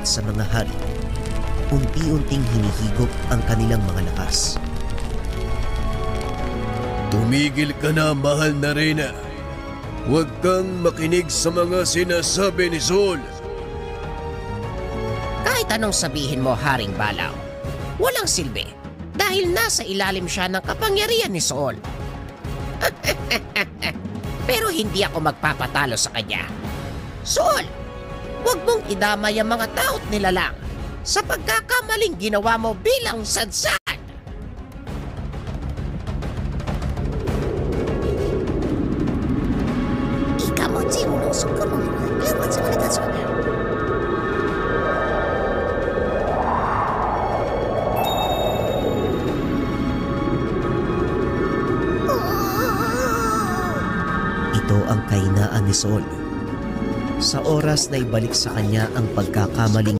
takot sa mga hari, unti-unting hinihigop ang kanilang mga lakas. Tumigil ka na, mahal na Reyna. Huwag kang makinig sa mga sinasabi ni Sol. Kahit anong sabihin mo, Haring Balaw, walang silbi dahil nasa ilalim siya ng kapangyarihan ni Sol. Pero hindi ako magpapatalo sa kanya. Sol, huwag mong idamay ang mga tao't nilalang sa pagkakamaling ginawa mo bilang sadsad. Ito ang kahinaan ni Sol. Sa oras na ibalik sa kanya ang pagkakamaling